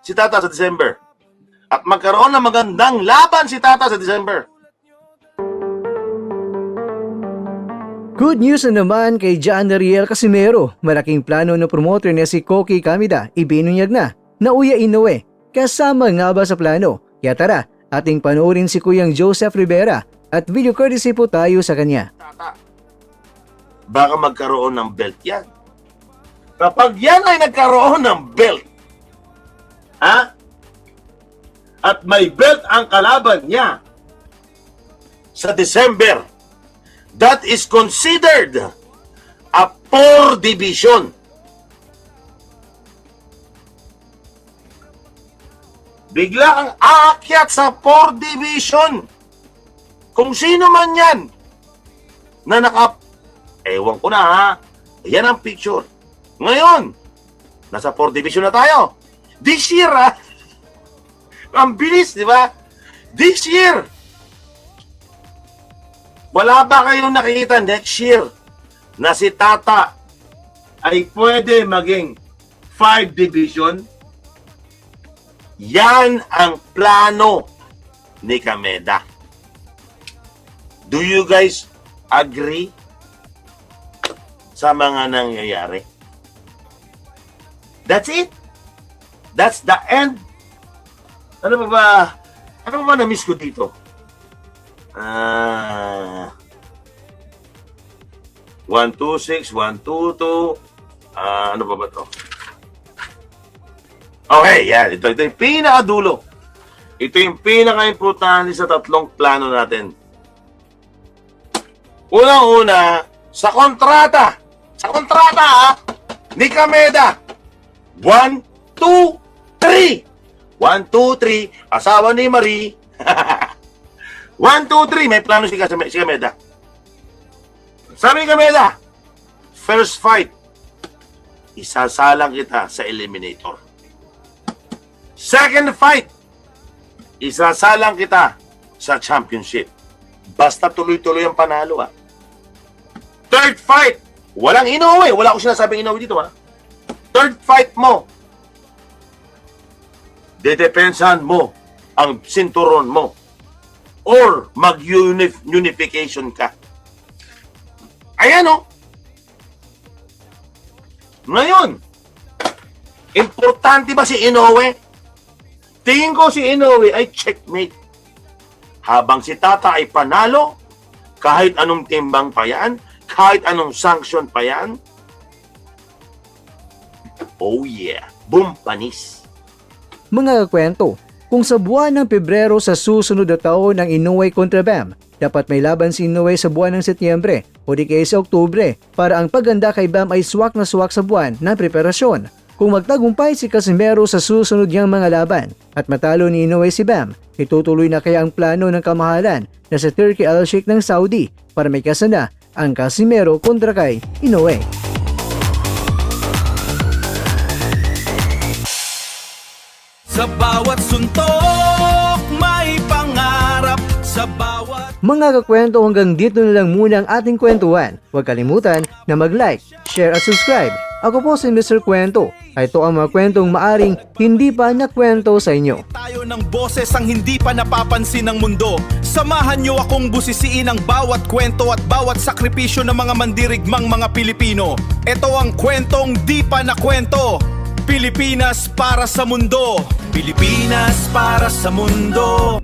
si Tata sa December. At magkaroon ng magandang laban si Tata sa December. Good news na naman kay John Riel Casimero. Malaking plano ng promoter niya si Koki Kamida ibinunyag na Uya Inoue. Kasama nga ba sa plano? Kaya tara, ating panoorin si Kuyang Joseph Rivera at video courtesy po tayo sa kanya. Tata, baka magkaroon ng belt yan. Kapag yan ay nagkaroon ng belt, at may belt ang kalaban niya sa December, that is considered a 4 division. Bigla ang aakyat sa 4 division. Kung sino man yan na ewan ko na ha, yan ang picture. Ngayon, nasa 4 division na tayo. This year ang bilis, di ba? This year, wala ba kayong nakikita next year na si Tata ay pwede maging 5 division? Yan ang plano ni Kameda. Do you guys agree sa mga nangyayari? That's it. That's the end. Ano ba na-miss ko dito? 126, 122, ano ba to? Okay, yan. Ito yung pinakadulo. Ito yung pinaka-importante sa tatlong plano natin. Unang-una, sa kontrata ni Kameda. 1, 2, 3. 1, 2, 3. Asawa ni Marie. 1, 2, 3. May plano si Kameda. Sabi ni Kameda, first fight, isasalang kita sa eliminator. Second fight, isasalang kita sa championship. Basta tuloy-tuloy ang panalo Third fight, walang Inoue. Wala ko sinasabing Inoue dito Third fight mo, dedepensahan mo ang sinturon mo or mag-unification ka. Ayan Ngayon, importante ba si Inoue? Tingin ko si Inoue ay checkmate. Habang si Tata ay panalo, kahit anong timbang pa yan, kahit anong sanction pa yan, oh yeah, boom, panis. Mga kakwento, kung sa buwan ng Pebrero sa susunod na taon ng Inoue kontra Bam, dapat may laban si Inoue sa buwan ng Setyembre o di kaya sa Oktubre para ang pagganda kay Bam ay swak na swak sa buwan ng preparasyon. Kung magtagumpay si Casimero sa susunod niyang mga laban at matalo ni Inoue si Bam, itutuloy na kaya ang plano ng kamahalan na sa Turkey Al-Sheikh ng Saudi para may kasana ang Casimero kontra kay Inoue. Sa bawat suntok, may pangarap sa bawat... Mga kakwento, hanggang dito na lang muna ang ating kwentuhan. Huwag kalimutan na mag-like, share at subscribe. Ako po si Mr. Kwento. Ito ang mga kwentong maaring hindi pa nakwento sa inyo. Tayo ng boses ang hindi pa napapansin ng mundo. Samahan niyo akong busisiin ang bawat kwento at bawat sakripisyo ng mga mandirigmang mga Pilipino. Ito ang kwentong di pa nakwento. Pilipinas para sa mundo. Pilipinas para sa mundo.